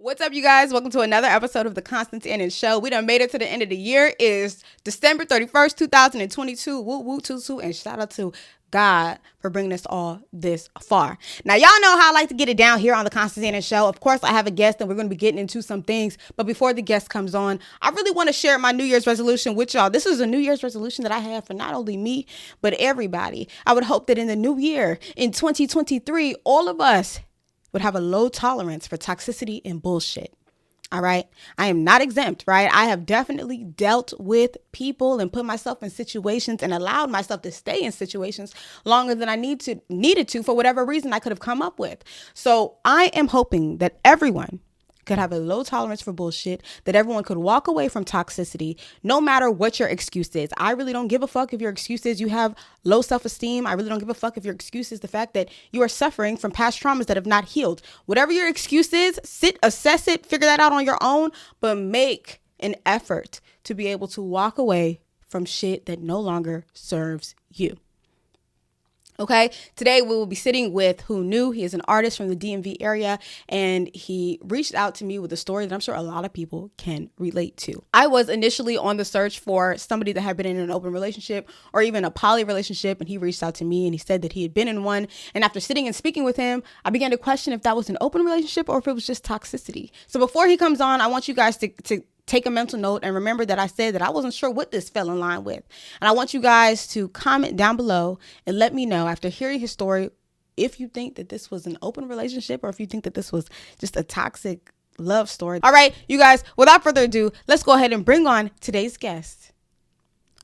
What's up, you guys? Welcome to another episode of the Constance Annan Show. We done made it to the end of the year. It is December 31st, 2022. Woo woo toot, and shout out to God for bringing us all this far. Now, y'all know how I like to get it down here on the Constance Annan Show. Of course, I have a guest and we're going to be getting into some things. But before the guest comes on, I really want to share my New Year's resolution with y'all. This is a New Year's resolution that I have for not only me, but everybody. I would hope that in the new year, in 2023, all of us would have a low tolerance for toxicity and bullshit. All right. I am not exempt, right? I have definitely dealt with people and put myself in situations and allowed myself to stay in situations longer than I needed to for whatever reason I could have come up with. So I am hoping that everyone could have a low tolerance for bullshit, that everyone could walk away from toxicity, no matter what your excuse is. I really don't give a fuck if your excuse is you have low self-esteem. I really don't give a fuck if your excuse is the fact that you are suffering from past traumas that have not healed. Whatever your excuse is, assess it, figure that out on your own, but make an effort to be able to walk away from shit that no longer serves you. Okay, today we will be sitting with Who Knu. He is an artist from the DMV area, and he reached out to me with a story that I'm sure a lot of people can relate to. I was initially on the search for somebody that had been in an open relationship or even a poly relationship, and he reached out to me and he said that he had been in one. And after sitting and speaking with him, I began to question if that was an open relationship or if it was just toxicity. So before he comes on, I want you guys to take a mental note and remember that I said that I wasn't sure what this fell in line with. And I want you guys to comment down below and let me know after hearing his story if you think that this was an open relationship or if you think that this was just a toxic love story. All right, you guys, without further ado, let's go ahead and bring on today's guest,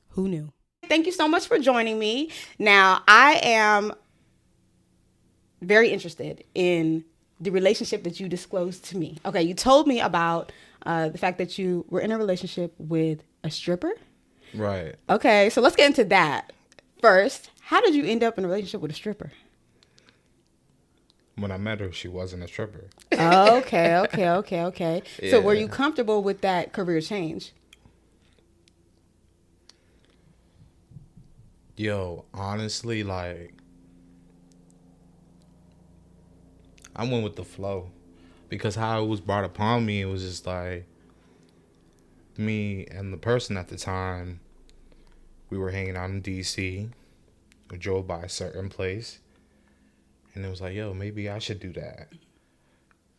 Who Knu. Thank you so much for joining me. Now, I am very interested in the relationship that you disclosed to me. Okay, you told me about the fact that you were in a relationship with a stripper. Right. Okay, so let's get into that. First, how did you end up in a relationship with a stripper? When I met her, she wasn't a stripper. Okay. Yeah. So were you comfortable with that career change? Yo, honestly, like, I went with the flow. Because how it was brought upon me, it was just like, me and the person at the time, we were hanging out in D.C. We drove by a certain place. And it was like, yo, maybe I should do that.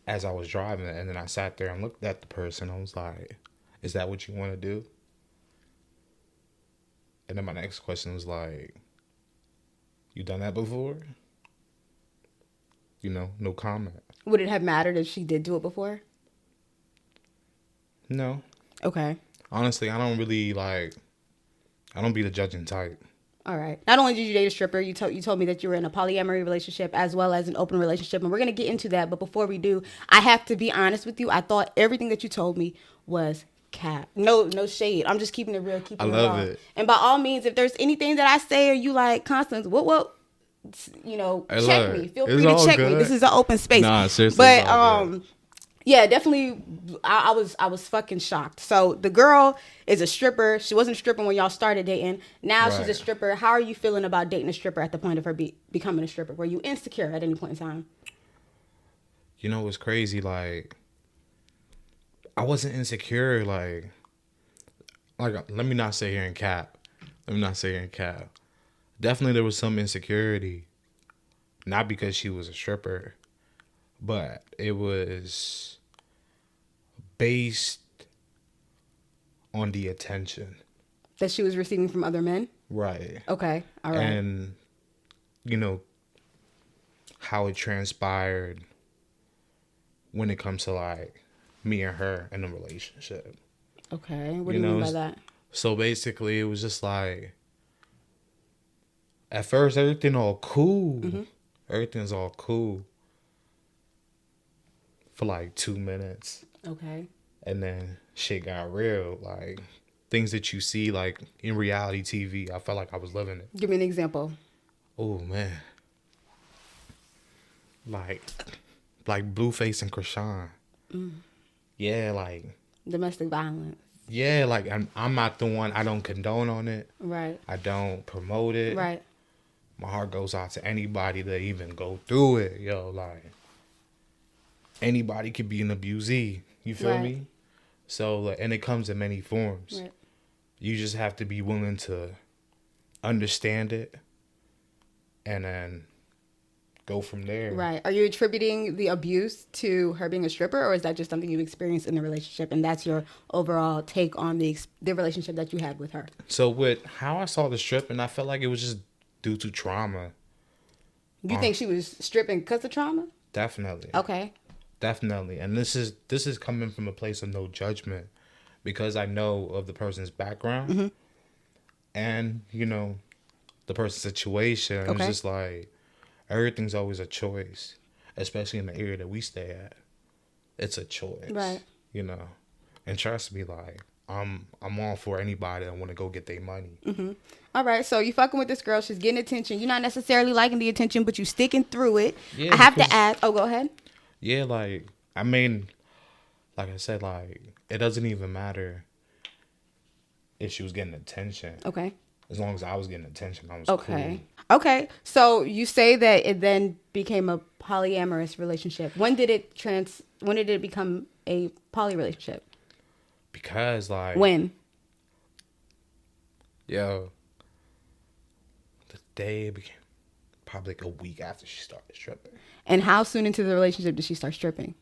As I was driving, and then I sat there and looked at the person. I was like, is that what you want to do? And then my next question was like, you done that before? You know, no comment. Would it have mattered if she did do it before? No. Okay. Honestly, I don't be the judging type. All right. Not only did you date a stripper, you told me that you were in a polyamory relationship as well as an open relationship, and we're going to get into that. But before we do, I have to be honest with you. I thought everything that you told me was cap. No shade. I'm just keeping it real, keeping it raw. I love it. And by all means, if there's anything that I say or you like, Constance, what you know, Hey, check look, me. Feel it's free to all check me. good. This is an open space. Nah, seriously, But it's all good. yeah, definitely. I was fucking shocked. So the girl is a stripper. She wasn't stripping when y'all started dating. Now she's a Right. stripper. How are you feeling about dating a stripper at the point of her becoming a stripper? Were you insecure at any point in time? You know, it's crazy. Like, I wasn't insecure. Like, let me not sit here and cap. Definitely, there was some insecurity. Not because she was a stripper, but it was based on the attention. That she was receiving from other men? Right. Okay. All right. And, you know, how it transpired when it comes to, like, me and her in a relationship. Okay. What do you mean by that? So basically, it was just like, at first, everything all cool. Mm-hmm. Everything's all cool for like 2 minutes. Okay. And then shit got real. Like, things that you see, like, in reality TV, I felt like I was living it. Give me an example. Oh, man. Like Blueface and Krishan. Yeah, like, Domestic violence. yeah, like, I'm not the one. I don't condone on it. Right. I don't promote it. Right. My heart goes out to anybody that even go through it. Yo, like, anybody could be an abusee. You feel Right. me? So, and it comes in many forms. Right. You just have to be willing to understand it and then go from there. Right. Are you attributing the abuse to her being a stripper, or is that just something you experienced in the relationship, and that's your overall take on the relationship that you had with her? So with how I saw the stripping, I felt like it was just due to trauma. You think she was stripping because of trauma? Definitely. Okay. Definitely. And this is coming from a place of no judgment, because I know of the person's background Mm-hmm. and, you know, the person's situation. Okay. It's just like everything's always a choice, especially in the area that we stay at. It's a choice. Right. You know. And trust me, like, I'm all for anybody that want to go get their money. Mm-hmm. All right, so you fucking with this girl. She's getting attention. You're not necessarily liking the attention, but you sticking through it. Yeah, I have to because- ask. Oh, go ahead. Yeah, like, I mean, like I said, like, it doesn't even matter if she was getting attention. Okay. As long as I was getting attention, I was Okay. Okay. So you say that it then became a polyamorous relationship. When did it become a poly relationship? cool. Because, like, When? yo, the day it became probably like a week after she started stripping. And how soon into the relationship did she start stripping?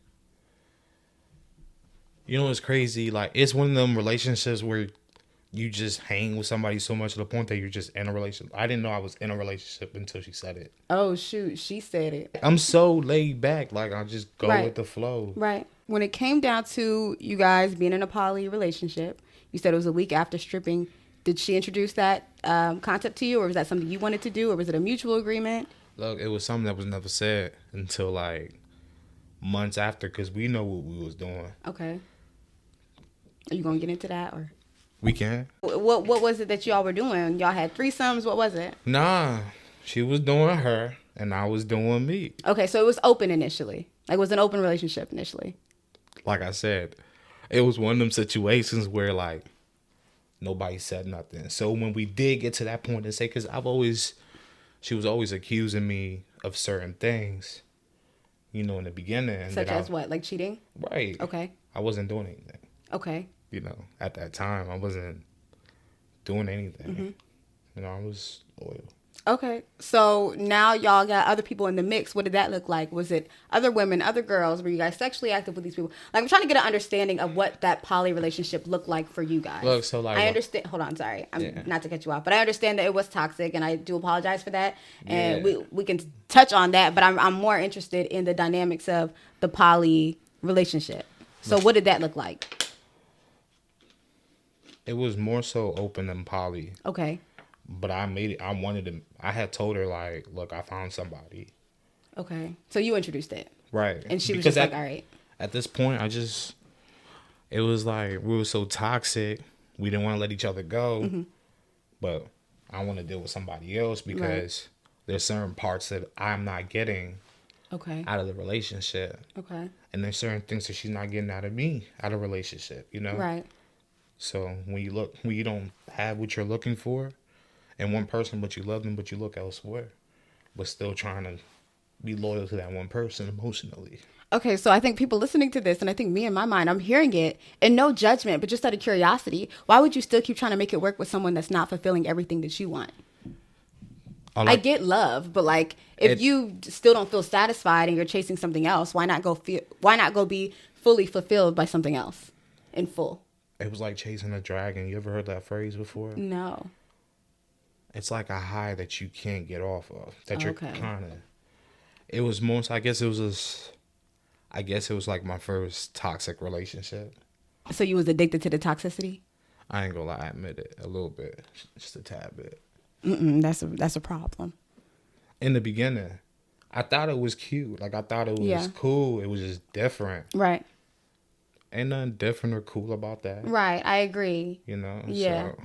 You know what's crazy? Like, it's one of them relationships where you just hang with somebody so much to the point that you're just in a relationship. I didn't know I was in a relationship until she said it. Oh, shoot. She said it. I'm so laid back. Like, I just go Right. with the flow. Right. When it came down to you guys being in a poly relationship, you said it was a week after stripping. Did she introduce that concept to you, or was that something you wanted to do, or was it a mutual agreement? Look, it was something that was never said until, like, months after, because we know what we was doing. Okay. Are you going to get into that, or? We can. What was it that y'all were doing? Y'all had threesomes? What was it? Nah, she was doing her, and I was doing me. Okay, so it was open initially. Like, it was an open relationship initially. Like I said, it was one of them situations where, like, nobody said nothing. So when we did get to that point and say, because she was always accusing me of certain things, you know, in the beginning. Such as what? Like cheating? Right. Okay. I wasn't doing anything. Okay. You know, at that time, I wasn't doing anything. Mm-hmm. You know, I was loyal. Okay. So now y'all got other people in the mix. What did that look like? Was it other women, other girls? Were you guys sexually active with these people? Like, I'm trying to get an understanding of what that poly relationship looked like for you guys. Look, so, like, I understand. Hold on, sorry. Not to cut you off, but I understand that it was toxic, and I do apologize for that. And Yeah. we can touch on that, but I'm more interested in the dynamics of the poly relationship. So what did that look like? It was more so open than poly. Okay. But I made it. I had told her, like, look, I found somebody. Okay. So you introduced it. Right. And she was Because just like, all right. At this point, it was like we were so toxic. We didn't want to let each other go. Mm-hmm. But I want to deal with somebody else because there's certain parts that I'm not getting Okay. out of the relationship. Okay. And there's certain things that she's not getting out of me, out of relationship, you know? Right. So when you don't have what you're looking for in one person, but you love them, but you look elsewhere, but still trying to be loyal to that one person emotionally. Okay, so I think people listening to this, and I think me in my mind, I'm hearing it, and no judgment, but just out of curiosity, why would you still keep trying to make it work with someone that's not fulfilling everything that you want? I get love, but like if you still don't feel satisfied and you're chasing something else, why not go be fully fulfilled by something else in full? It was like chasing a dragon. You ever heard that phrase before? No. It's like a high that you can't get off of. That you're Okay. kind of. It was most. I guess it was like my first toxic relationship. So you was addicted to the toxicity? I ain't gonna lie, I admit it a little bit, just a tad bit. That's a problem. In the beginning, I thought it was cute. Like I thought it was cool. It was just different. Right. Ain't nothing different or cool about that. Right. I agree. You know. Yeah. So,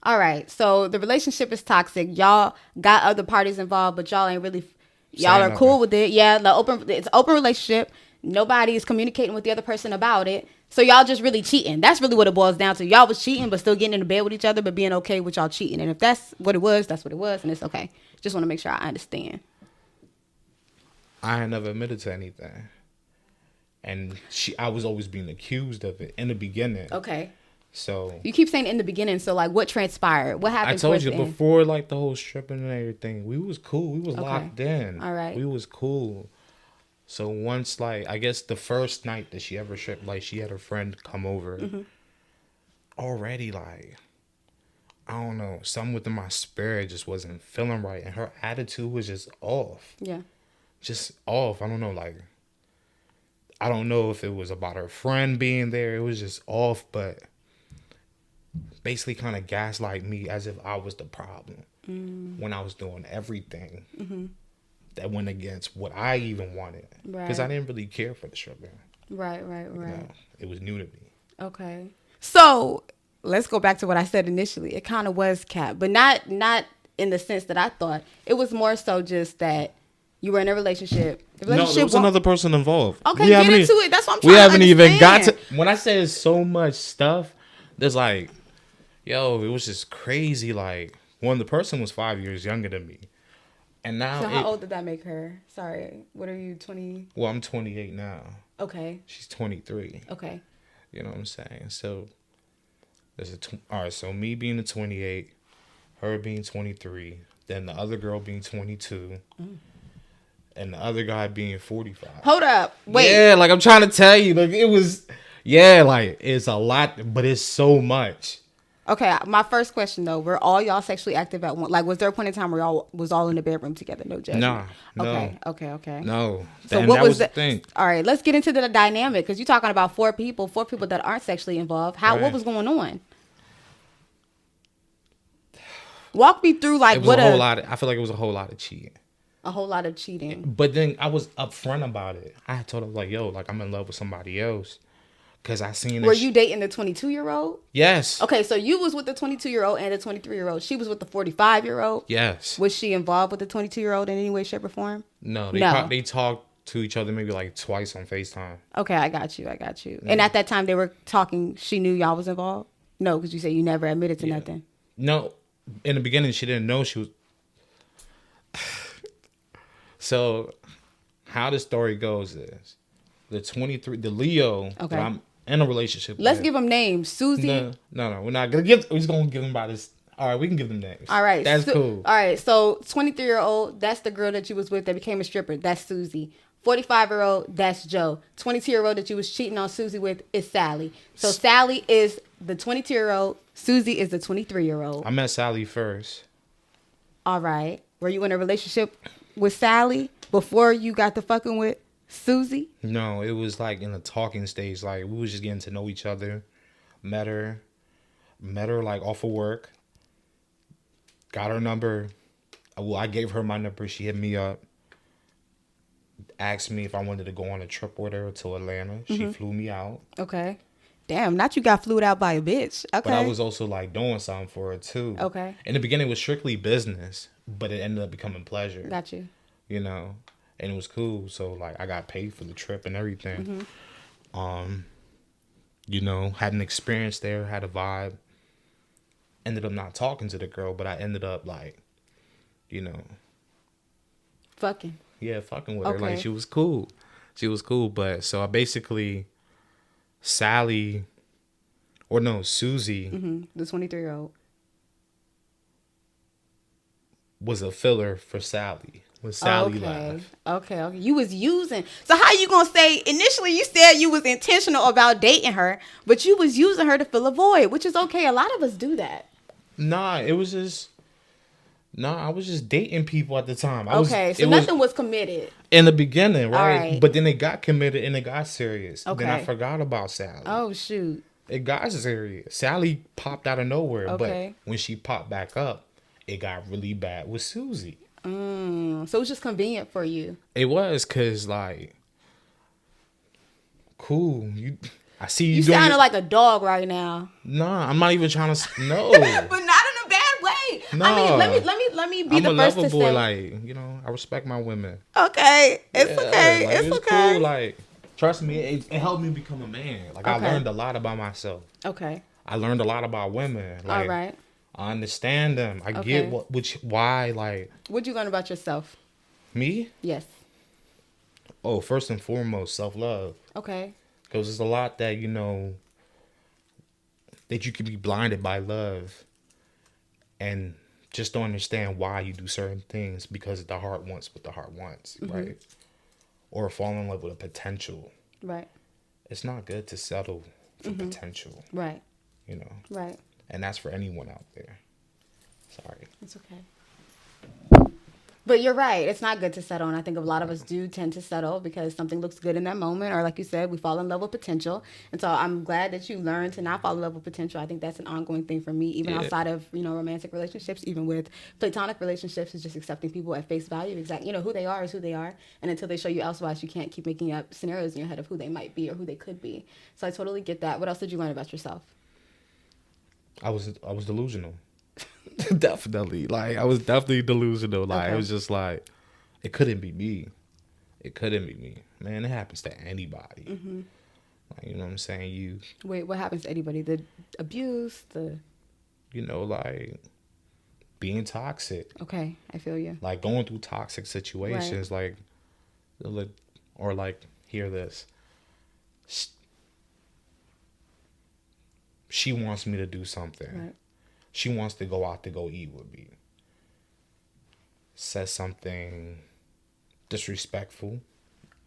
All right. So the relationship is toxic. Y'all got other parties involved, but y'all ain't really. Y'all are cool with it. Yeah. It's an open relationship. Nobody is communicating with the other person about it. So y'all just really cheating. That's really what it boils down to. Y'all was cheating, but still getting into bed with each other, but being okay with y'all cheating. And if that's what it was, that's what it was, and it's okay. Just want to make sure I understand. I ain't never admitted to anything. and I was always being accused of it in the beginning. Okay. So you keep saying in the beginning. So like, what transpired? What happened? I told you before, like the whole stripping and everything. We was cool. We was locked in. All right. We was cool. So once, like, I guess the first night that she ever stripped, like she had her friend come over. Already, like, I don't know, something within my spirit just wasn't feeling right, and her attitude was just off. Yeah. Just off. I don't know, like, I don't know if it was about her friend being there. It was just off, but basically kind of gaslight me as if I was the problem when I was doing everything that went against what I even wanted. Because I didn't really care for the stripping. Right. You know, it was new to me. Okay. So let's go back to what I said initially. It kind of was cap, but not in the sense that I thought. It was more so just that you were in a relationship. No, there was another person involved. Okay, get into it. That's what I'm trying to understand. We haven't even got to... When I said so much stuff, there's like... Yo, it was just crazy. Like, the person was 5 years younger than me. And now... So how old did that make her? Sorry. What are you, 20? Well, I'm 28 now. Okay. She's 23. Okay. You know what I'm saying? So, all right, so me being a 28, her being 23, then the other girl being 22, and the other guy being 45. Hold up. Wait. Yeah, like, I'm trying to tell you. Like, it was... Yeah, like, it's a lot, but it's so much. Okay, my first question though, were all y'all sexually active at one? Like, was there a point in time where y'all was all in the bedroom together? No judgment. No. Okay. No. So what was the thing? All right, let's get into the dynamic because you're talking about four people that aren't sexually involved. What was going on? Walk me through like what a whole lot. I feel like it was a whole lot of cheating. A whole lot of cheating. But then I was upfront about it. I had told her like, yo, like I'm in love with somebody else. Cause I seen. Were you dating the 22-year-old? Yes. Okay, so you was with the 22-year-old and the 23-year-old. She was with the 45-year-old. Yes. Was she involved with the 22-year-old in any way, shape, or form? No. They talked to each other maybe like twice on FaceTime. Okay, I got you. Yeah. And at that time they were talking. She knew y'all was involved. No, because you said you never admitted to nothing. No, in the beginning she didn't know she was. So, how the story goes is, the Leo that I'm in a relationship Let's give them names. Susie. No, we're not gonna give. We're just gonna give them by this. All right, we can give them names. All right, that's cool. All right, so 23-year-old, that's the girl that you was with that became a stripper. That's Susie. 45-year-old, that's Joe. 22-year-old that you was cheating on Susie with is Sally. So Sally is the 22-year-old. Susie is the 23-year-old. I met Sally first. All right. Were you in a relationship with Sally before you got to fucking with Susie? No, it was like in the talking stage. Like we was just getting to know each other. Met her like off of work. Got her number. Well, I gave her my number. She hit me up. Asked me if I wanted to go on a trip with her to Atlanta. She flew me out. Okay. Damn, not you got flued out by a bitch. Okay. But I was also like doing something for her too. Okay. In the beginning, it was strictly business, but it ended up becoming pleasure. Got you. You know, and it was cool. So like, I got paid for the trip and everything. You know, had an experience there, had a vibe. Ended up not talking to the girl, but I ended up like, you know, fucking. Yeah, fucking with her. Like she was cool. But so I basically, Susie, the 23-year-old, was a filler for Sally. When Sally left. Okay. You was using. So how you gonna say, initially you said you was intentional about dating her, but you was using her to fill a void, which is okay. A lot of us do that. Nah, I was just dating people at the time. So nothing was committed. In the beginning, right? Right. But then they got committed and it got serious. Okay. Then I forgot about Sally. Oh, shoot. It got serious. Sally popped out of nowhere. Okay. But when she popped back up, it got really bad with Susie. So it was just convenient for you. It was, because, like, cool. I see you doing. You sounded like a dog right now. Nah, I'm not even trying to. No. But not in a bad way. No. I mean, let me be I'm the first to boy, say. Like, you know, I respect my women. Okay, it's okay. Like, it's okay. Cool. Like, trust me, it helped me become a man. Like, I learned a lot about myself. Okay. I learned a lot about women. Like, all right. I understand them. I get why. Like, what'd you learn about yourself? Me? Yes. Oh, first and foremost, self-love. Okay. Because there's a lot that, that you can be blinded by love and just don't understand why you do certain things because the heart wants what the heart wants, right? Or fall in love with a potential. Right. It's not good to settle for potential. Right. Right. And that's for anyone out there. Sorry. It's okay. But you're right. It's not good to settle. And I think a lot of us do tend to settle because something looks good in that moment. Or like you said, we fall in love with potential. And so I'm glad that you learned to not fall in love with potential. I think that's an ongoing thing for me, even outside of, romantic relationships, even with platonic relationships, is just accepting people at face value. Exactly. Who they are is who they are. And until they show you elsewise, you can't keep making up scenarios in your head of who they might be or who they could be. So I totally get that. What else did you learn about yourself? I was delusional. Definitely. Like, I was definitely delusional. Like, Okay. It was just like, it couldn't be me. It couldn't be me. Man, it happens to anybody. Like, you know what I'm saying? Wait, what happens to anybody? The abuse, like, being toxic. Okay, I feel you. Like, going through toxic situations. Right. Hear this. She wants me to do something. Right. She wants to go out to go eat with me. Says something disrespectful.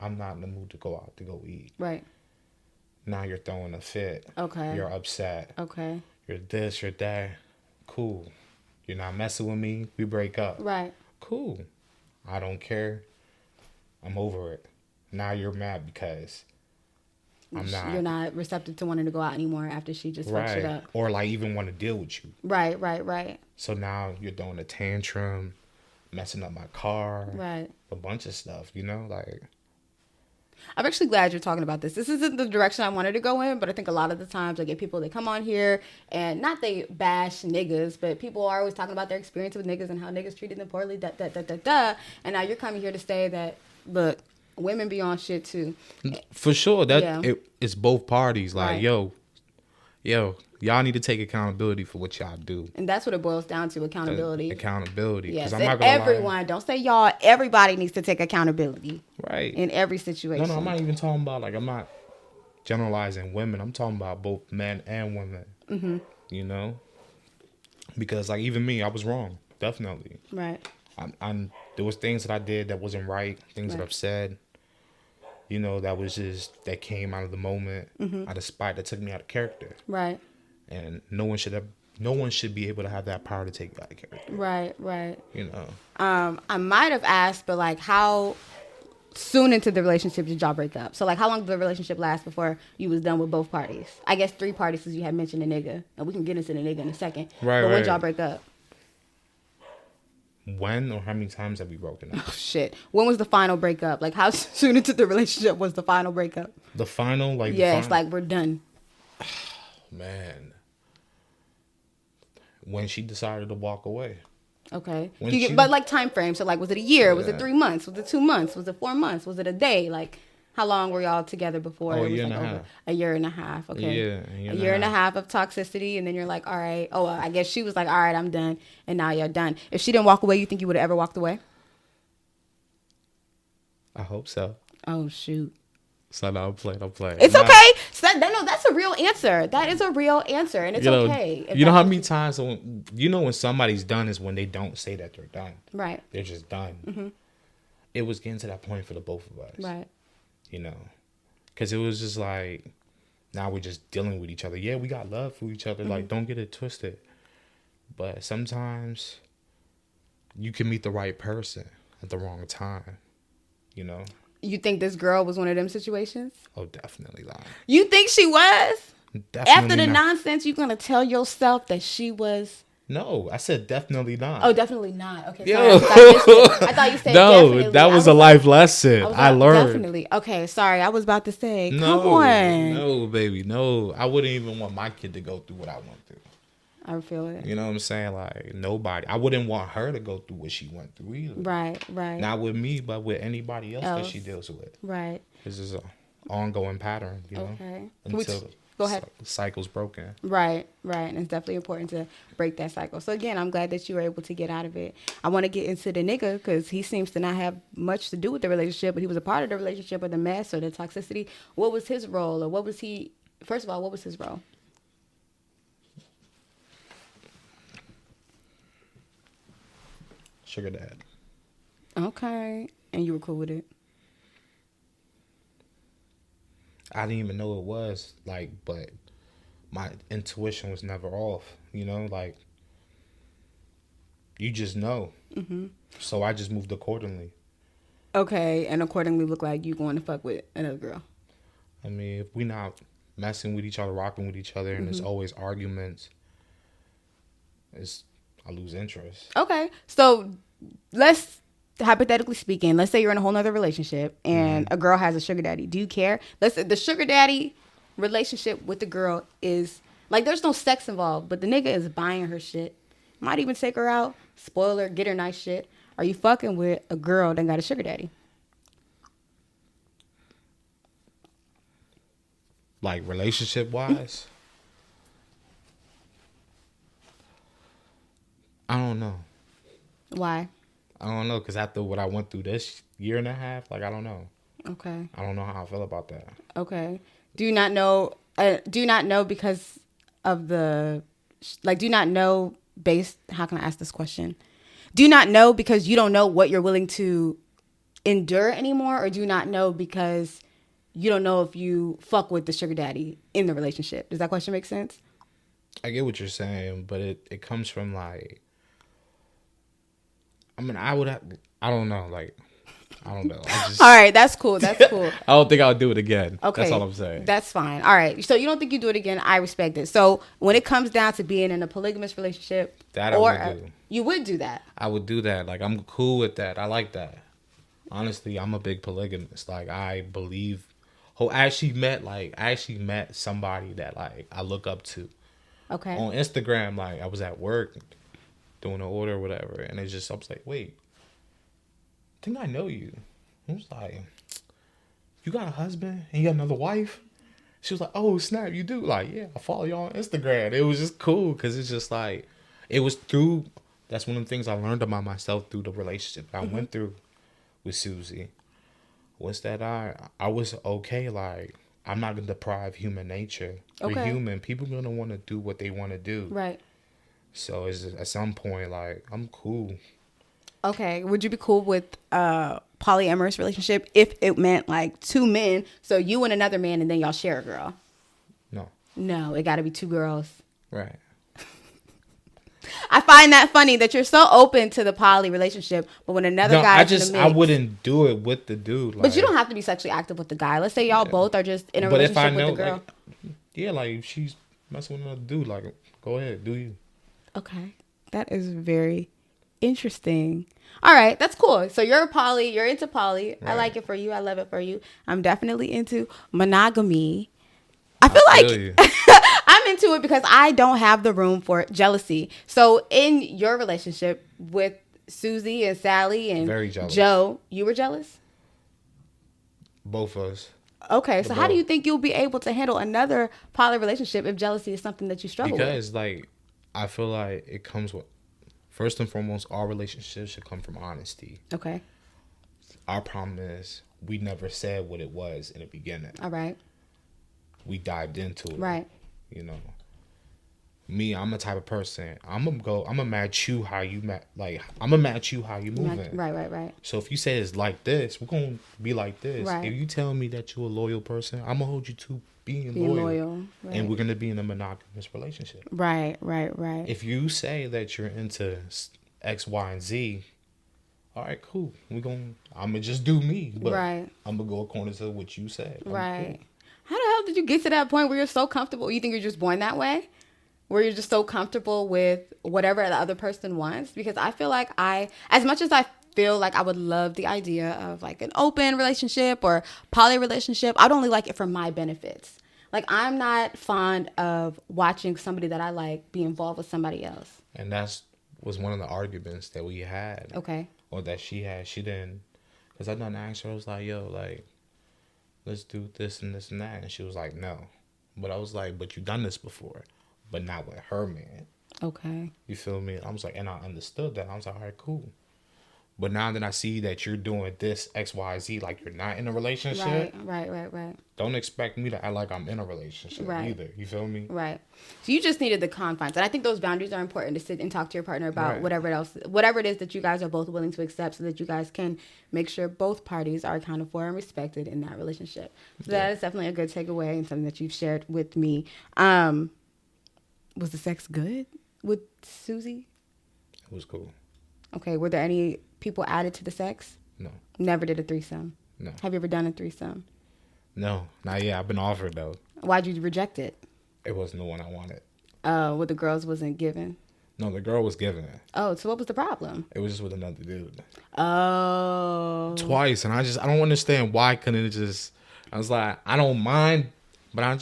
I'm not in the mood to go out to go eat. Right. Now you're throwing a fit. Okay. You're upset. Okay. You're this, you're that. Cool. You're not messing with me. We break up. Right. Cool. I don't care. I'm over it. Now you're mad because You're not receptive to wanting to go out anymore after she just fucks it up. Or like even want to deal with you. Right. So now you're throwing a tantrum, messing up my car. Right. A bunch of stuff, like. I'm actually glad you're talking about this. This isn't the direction I wanted to go in, but I think a lot of the times I get people that come on here and not they bash niggas, but people are always talking about their experience with niggas and how niggas treated them poorly, and now you're coming here to say that, look, women be on shit too. For sure. It's both parties. Like, Right. yo, y'all need to take accountability for what y'all do. And that's what it boils down to, accountability. Accountability. Yes, I'm and not gonna everyone, lie. don't say y'all, everybody needs to take accountability. Right. In every situation. No, I'm not even talking about, I'm not generalizing women. I'm talking about both men and women. Mm-hmm. Because, like, even me, I was wrong. Definitely. Right. There was things that I did that wasn't right. Things that I've said. That came out of the moment, out of spite, that took me out of character. Right. And no one should be able to have that power to take you out of character. Right. I might have asked, but like, how soon into the relationship did y'all break up? So like, how long did the relationship last before you was done with both parties? I guess 3 parties, because you had mentioned a nigga, and we can get into the nigga in a second. Right. But when did y'all break up? When or how many times have we broken up? Oh, shit. When was the final breakup? Like, how soon into the relationship was the final breakup? The final, like, yes, like we're done. Man, when she decided to walk away. Okay. But like time frame. So like, was it a year? Was it 3 months? Was it 2 months? Was it 4 months? Was it a day? Like, how long were y'all together before? A year and a half. A year and a half. Okay. Yeah. A year and a half of toxicity, and then you're like, all right. Oh, I guess she was like, all right, I'm done, and now you're done. If she didn't walk away, you think you would have ever walked away? I hope so. Oh shoot. So no, I'm playing. It's okay. So that's a real answer. That is a real answer, and it's okay. You know how many times when somebody's done is when they don't say that they're done. Right. They're just done. Mm-hmm. It was getting to that point for the both of us. Right. Because it was just like, now we're just dealing with each other. Yeah, we got love for each other. Mm-hmm. Like, don't get it twisted. But sometimes you can meet the right person at the wrong time. You think this girl was one of them situations? Oh, definitely not. You think she was? Definitely After the not. nonsense, you're going to tell yourself that she was... No, I said definitely not. Oh, definitely not. Okay, Yo. sorry. I thought you said definitely. No, that was a life lesson. I learned. Definitely. Okay, sorry. I was about to say, no, come on. No, baby, no. I wouldn't even want my kid to go through what I went through. I feel it. You know what I'm saying? Like, nobody. I wouldn't want her to go through what she went through either. Right. Not with me, but with anybody else that she deals with. Right. This is an ongoing pattern, Okay. Go ahead. The cycle's broken. Right. And it's definitely important to break that cycle. So again, I'm glad that you were able to get out of it. I want to get into the nigga because he seems to not have much to do with the relationship, but he was a part of the relationship or the mess or the toxicity. What was his role, or what was he? First of all, what was his role? Sugar dad. Okay, and you were cool with it. I didn't even know it was like, but my intuition was never off. You know, like you just know. Mm-hmm. So I just moved accordingly. Okay, and accordingly look like you going to fuck with another girl. I mean, if we not messing with each other, rocking with each other, and there's always arguments, I lose interest. Okay, so let's, hypothetically speaking, let's say you're in a whole nother relationship and a girl has a sugar daddy. Do you care? The sugar daddy relationship with the girl is like, there's no sex involved, but the nigga is buying her shit. Might even take her out, spoil her, get her nice shit. Are you fucking with a girl that got a sugar daddy? Like relationship wise, I don't know. Why? I don't know, because after what I went through this year and a half, like, I don't know. Okay. I don't know how I feel about that. Okay. Do you not know? Do you not know because of the, like? Do you not know based? How can I ask this question? Do you not know because you don't know what you're willing to endure anymore, or do you not know because you don't know if you fuck with the sugar daddy in the relationship? Does that question make sense? I get what you're saying, but it comes from like, I mean, I don't know, like, I don't know. All right, that's cool. That's cool. I don't think I'll do it again. Okay. That's all I'm saying. That's fine. All right. So you don't think you do it again. I respect it. So when it comes down to being in a polygamous relationship, that I would do. You would do that. I would do that. Like, I'm cool with that. I like that. Honestly, I'm a big polygamist. Like, I believe, I actually met somebody that, like, I look up to. Okay. On Instagram, like, I was at work doing an order or whatever, and I was like, wait, I think I know you. I was like, you got a husband and you got another wife? She was like, oh, snap, you do? Like, yeah, I follow you on Instagram. It was just cool because it's just like, that's one of the things I learned about myself through the relationship I went through with Susie. Was that I was okay, like, I'm not going to deprive human nature. We're human. People going to want to do what they want to do. Right. So it's just, at some point, like, I'm cool. Okay. Would you be cool with a polyamorous relationship if it meant like two men, so you and another man, and then y'all share a girl? No, it got to be two girls. Right. I find that funny that you're so open to the poly relationship, but when another guy in the mix, I wouldn't do it with the dude. Like, but you don't have to be sexually active with the guy. Let's say y'all both are just in a relationship with the girl. Like, like, if she's messing with another dude, like, go ahead, do you. Okay. That is very interesting. All right, that's cool. So you're into poly. Right. I like it for you. I love it for you. I'm definitely into monogamy. I feel like I'm into it because I don't have the room for jealousy. So in your relationship with Susie and Sally and Joe, you were jealous? Both of us. Okay, so how do you think you'll be able to handle another poly relationship if jealousy is something that you struggle with? Because, like, I feel like it comes with, first and foremost, our relationship should come from honesty. Okay. Our problem is we never said what it was in the beginning. All right. We dived into it. Right. You know, me, I'm the type of person, I'm gonna match you how you I'm gonna match you how you moving. Right. So if you say it's like this, we're gonna be like this. Right. If you tell me that you're a loyal person, I'm gonna hold you to being loyal. Right. And we're gonna be in a monogamous relationship. Right. If you say that you're into X, Y, and Z, all right, cool. I'm gonna just do me, but I'm gonna go according to what you said. Right. Cool. How the hell did you get to that point where you're so comfortable? You think you're just born that way? Where you're just so comfortable with whatever the other person wants? Because I feel like as much as I feel like I would love the idea of like an open relationship or poly relationship, I'd only like it for my benefits. Like, I'm not fond of watching somebody that I like be involved with somebody else. And was one of the arguments that we had. Okay. Or that she had. She didn't, because I done asked her, I was like, yo, like, let's do this and this and that. And she was like, no. But I was like, but you done this before, but not with her man. Okay. You feel me? I was like, and I understood that. I was like, all right, cool. But now that I see that you're doing this X, Y, Z, like you're not in a relationship. Right. Don't expect me to act like I'm in a relationship either. You feel me? Right. So you just needed the confines. And I think those boundaries are important to sit and talk to your partner about Right. whatever it is that you guys are both willing to accept so that you guys can make sure both parties are accounted for and respected in that relationship. So that is definitely a good takeaway and something that you've shared with me. Was the sex good with Susie? It was cool. Okay. Were there any people added to the sex? No. Never did a threesome? No. Have you ever done a threesome? No. Not yet. I've been offered, though. Why'd you reject it? It wasn't the one I wanted. What the girls wasn't given? No, the girl was giving it. Oh, so what was the problem? It was just with another dude. Oh. Twice. And I don't understand why couldn't it just... I was like, I don't mind, but I'd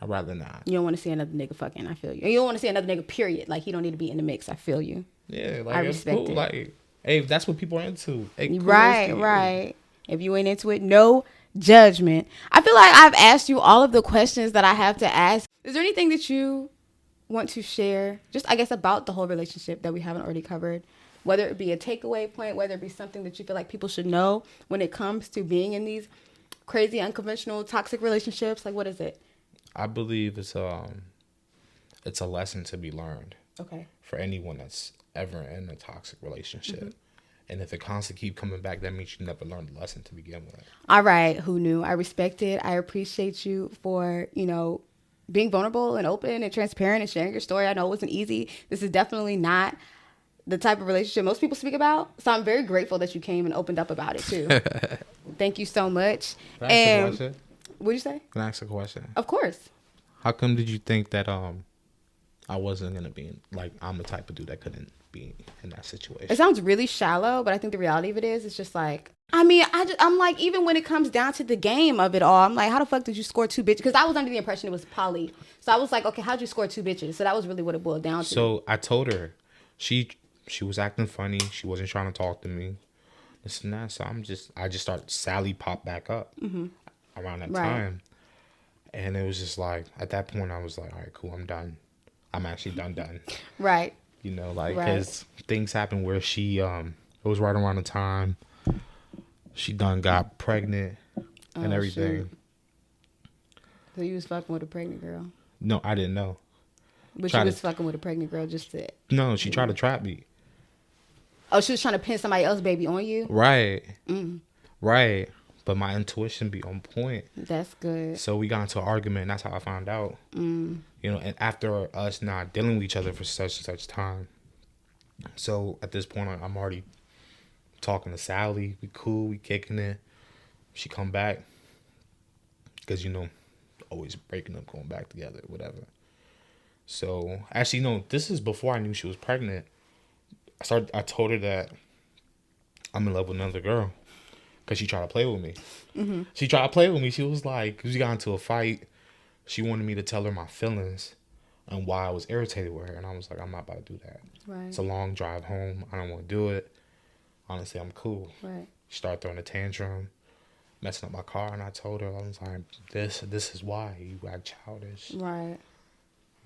rather not. You don't want to see another nigga fucking. I feel you. And you don't want to see another nigga, period. Like, he don't need to be in the mix. I feel you. Yeah, like, I it's respect cool. it. Like, hey, if that's what people are into. Hey, cool, Right. If you ain't into it, no judgment. I feel like I've asked you all of the questions that I have to ask. Is there anything that you want to share, just I guess about the whole relationship that we haven't already covered? Whether it be a takeaway point, whether it be something that you feel like people should know when it comes to being in these crazy, unconventional, toxic relationships. Like, what is it? I believe it's a lesson to be learned. Okay. For anyone that's ever in a toxic relationship. Mm-hmm. And if it constantly keep coming back, that means you never learned the lesson to begin with. All right, Who Knu? I respect it. I appreciate you for, being vulnerable and open and transparent and sharing your story. I know it wasn't easy. This is definitely not the type of relationship most people speak about. So I'm very grateful that you came and opened up about it too. Thank you so much. Can I ask a question? What'd you say? Can I ask a question? Of course. How come did you think that I wasn't gonna be like I'm the type of dude that couldn't be in that situation? It sounds really shallow, but I think the reality of it is, it's just like, I'm like, even when it comes down to the game of it all, I'm like, how the fuck did you score 2 bitches? Because I was under the impression it was poly. So I was like, okay, how'd you score 2 bitches? So that was really what it boiled down to. So I told her, she was acting funny. She wasn't trying to talk to me. This and that. So I just started, Sally popped back up around that time. And it was just like, at that point, I was like, all right, cool, I'm done. I'm actually done. Right. Because things happened where she, it was right around the time she got pregnant and everything. Shoot. So you was fucking with a pregnant girl? No, I didn't know. But she was fucking with a pregnant girl just to... No, she tried to trap me. Oh, she was trying to pin somebody else's baby on you? Right. Right. But my intuition be on point. That's good. So we got into an argument, and that's how I found out. And after us not dealing with each other for such and such time. So at this point, I'm already talking to Sally. We cool, we kicking it. She come back. Because, always breaking up, going back together, whatever. So, actually, no, this is before I knew she was pregnant. I told her that I'm in love with another girl. Because she tried to play with me. She tried to play with me. She was like, we got into a fight. She wanted me to tell her my feelings and why I was irritated with her. And I was like, I'm not about to do that. Right. It's a long drive home. I don't want to do it. Honestly, I'm cool. Right. She started throwing a tantrum, messing up my car. And I told her, I was like, this is why you act childish. Right.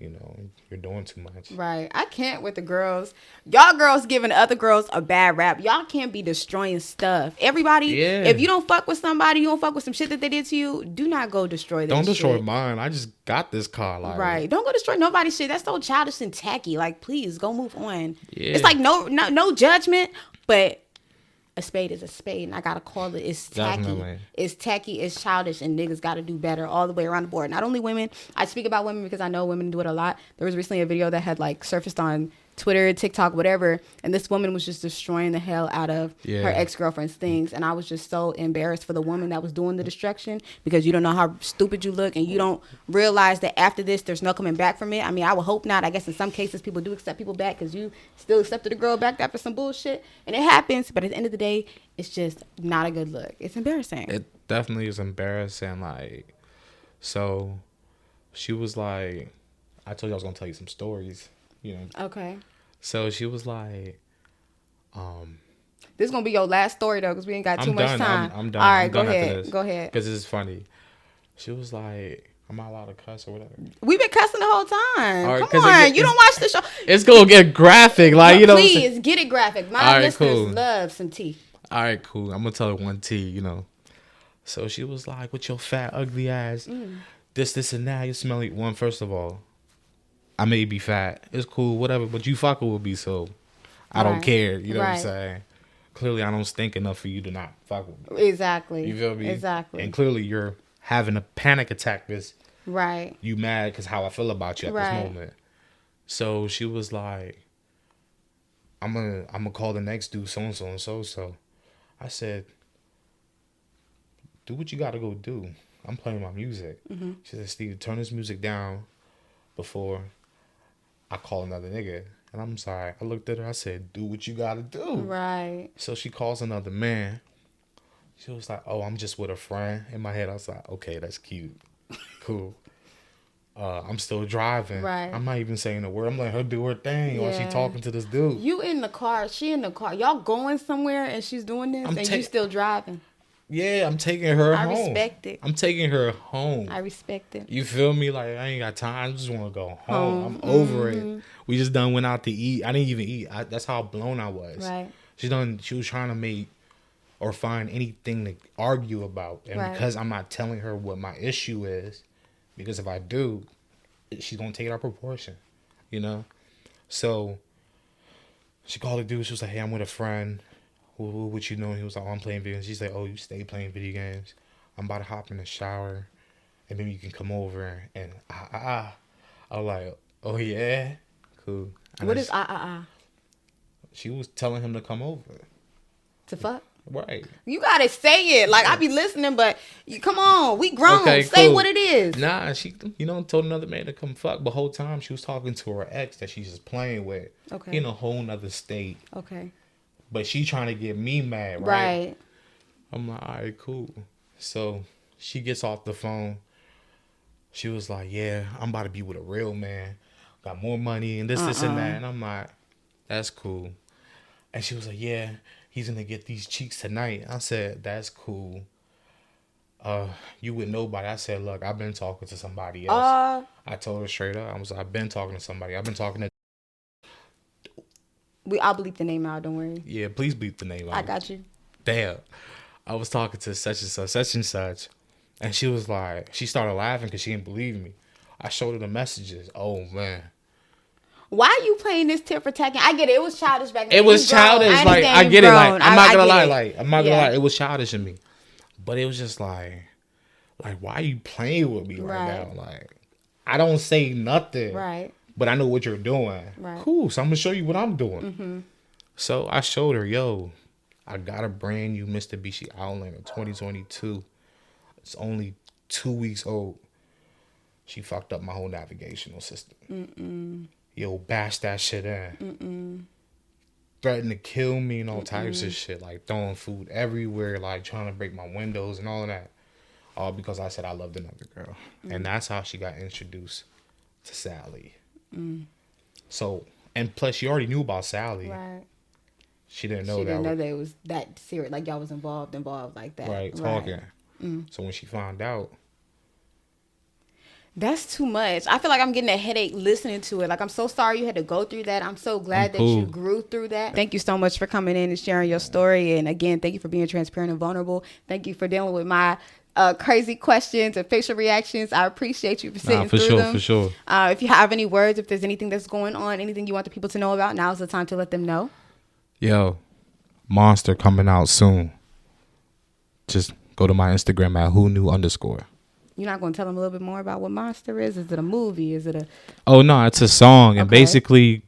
You're doing too much. Right. I can't with the girls. Y'all girls giving other girls a bad rap. Y'all can't be destroying stuff. Everybody, if you don't fuck with somebody, you don't fuck with some shit that they did to you, do not go destroy their shit. Don't destroy mine. I just got this car. Like, right. Don't go destroy nobody's shit. That's so childish and tacky. Like, please, go move on. Yeah. It's like no judgment, but a spade is a spade, and I gotta call it. It's tacky. Definitely. It's tacky. It's childish, and niggas gotta do better all the way around the board. Not only women. I speak about women because I know women do it a lot. There was recently a video that had like surfaced on Twitter, TikTok, whatever, and this woman was just destroying the hell out of her ex-girlfriend's things, and I was just so embarrassed for the woman that was doing the destruction, because you don't know how stupid you look, and you don't realize that after this there's no coming back from it. I mean, I would hope not. I guess in some cases people do accept people back, because you still accepted a girl back after some bullshit, and it happens, but at the end of the day, it's just not a good look. It's embarrassing. It definitely is embarrassing. Like, so she was like, I told you I was gonna tell you some stories, Okay. So she was like, this is gonna be your last story though, because we ain't got too much time. I'm done. All right, I'm go done ahead. after this. Go ahead. Because this is funny. She was like, I'm not allowed to cuss or whatever. We've been cussing the whole time. All right, Come on, you don't watch the show. It's gonna get graphic, like, you know. Please get it graphic. My listeners love some tea. All right, cool. I'm gonna tell her one tea, you know. So she was like, "With your fat, ugly ass, this, and that. You smell like one." First of all, I may be fat. It's cool, whatever. But you fucking with me, so I don't care. You know what I'm saying? Clearly, I don't stink enough for you to not fuck with me. Exactly. You feel me? Exactly. And clearly, you're having a panic attack. Right. You mad because how I feel about you at this moment. So she was like, I'm gonna call the next dude so and so and so. So I said, do what you gotta go do. I'm playing my music. She said, Steve, turn this music down before I call another nigga. And I'm sorry. I looked at her. I said, do what you gotta do. Right. So she calls another man. She was like, oh, I'm just with a friend. In my head, I was like, okay, that's cute. Cool. I'm still driving. Right. I'm not even saying a word. I'm letting her do her thing while she talking to this dude. You in the car. She in the car. Y'all going somewhere and she's doing this and you still driving. Yeah, I'm taking her home. I respect it. I'm taking her home. I respect it. You feel me? Like, I ain't got time. I just want to go home. I'm over it. We just done went out to eat. I didn't even eat. That's how blown I was. Right. She was trying to make or find anything to argue about. And because I'm not telling her what my issue is, because if I do, she's going to take it out of proportion, you know? So she called the dude. She was like, hey, I'm with a friend. What you know? He was like, oh, I'm playing video games. She's like, oh, you stay playing video games. I'm about to hop in the shower, and then you can come over. And I was like, oh, yeah? Cool. And what is She was telling him to come over. To fuck? Right. You gotta say it. Like, I be listening, but come on, we grown. Okay, say cool. What it is. Nah, she, told another man to come fuck. But the whole time she was talking to her ex that she's just playing with. Okay. In a whole nother state. Okay. But she trying to get me mad, right? Right. I'm like, all right, cool. So she gets off the phone. She was like, yeah, I'm about to be with a real man. Got more money and this and that. And I'm like, that's cool. And she was like, yeah, he's going to get these cheeks tonight. I said, that's cool. You with nobody. I said, look, I've been talking to somebody else. I told her straight up. I've been talking to somebody. I've been talking to. I'll bleep the name out. Don't worry. Yeah, please bleep the name out. I got you. Damn. I was talking to such and such. And she was like, she started laughing because she didn't believe me. I showed her the messages. Oh, man. Why are you playing this tit for tat? I get it. It was childish back then. It was childish. Like, I get it. Like, I'm not going to lie. Like, I'm not going to lie. It was childish in me. But it was just like, why are you playing with me right now? Like, I don't say nothing. Right. But I know what you're doing. Right. Cool. So I'm going to show you what I'm doing. Mm-hmm. So I showed her, yo, I got a brand new Mitsubishi Outlander 2022. It's only 2 weeks old. She fucked up my whole navigational system. Mm-mm. Yo, bash that shit in. Mm-mm. Threatened to kill me and all types of shit. Like throwing food everywhere. Like trying to break my windows and all of that. All because I said I loved another girl. Mm. And that's how she got introduced to Sally. Mm. So, and plus she already knew about Sally. Right. She didn't know that it was that serious. Like y'all was involved like that. Right, talking. Right. Mm. So when she found out. That's too much. I feel like I'm getting a headache listening to it. Like, I'm so sorry you had to go through that. I'm so glad that you grew through that. Thank you so much for coming in and sharing your story. And again, thank you for being transparent and vulnerable. Thank you for dealing with my crazy questions and facial reactions. I appreciate you for sitting through them. For sure. If you have any words, if there's anything that's going on, anything you want the people to know about, now's the time to let them know. Yo, Monster coming out soon. Just go to my Instagram at @whoknu_. You're not going to tell them a little bit more about what Monster is? Is it a movie? Is it a... Oh, no, it's a song. And basically,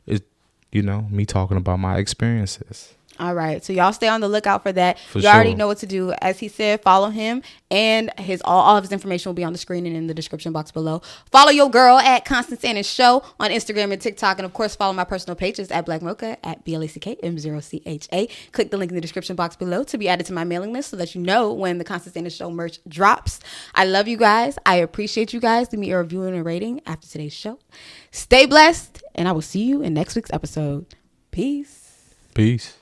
it's, me talking about my experiences. All right. So y'all stay on the lookout for that. You already know what to do. As he said, follow him. And all of his information will be on the screen and in the description box below. Follow your girl at Constance Annan Show on Instagram and TikTok. And, of course, follow my personal pages at Black Mocha, at BLACKM0CHA. Click the link in the description box below to be added to my mailing list so that you know when the Constance Annan Show merch drops. I love you guys. I appreciate you guys. Leave me a review and a rating after today's show. Stay blessed. And I will see you in next week's episode. Peace. Peace.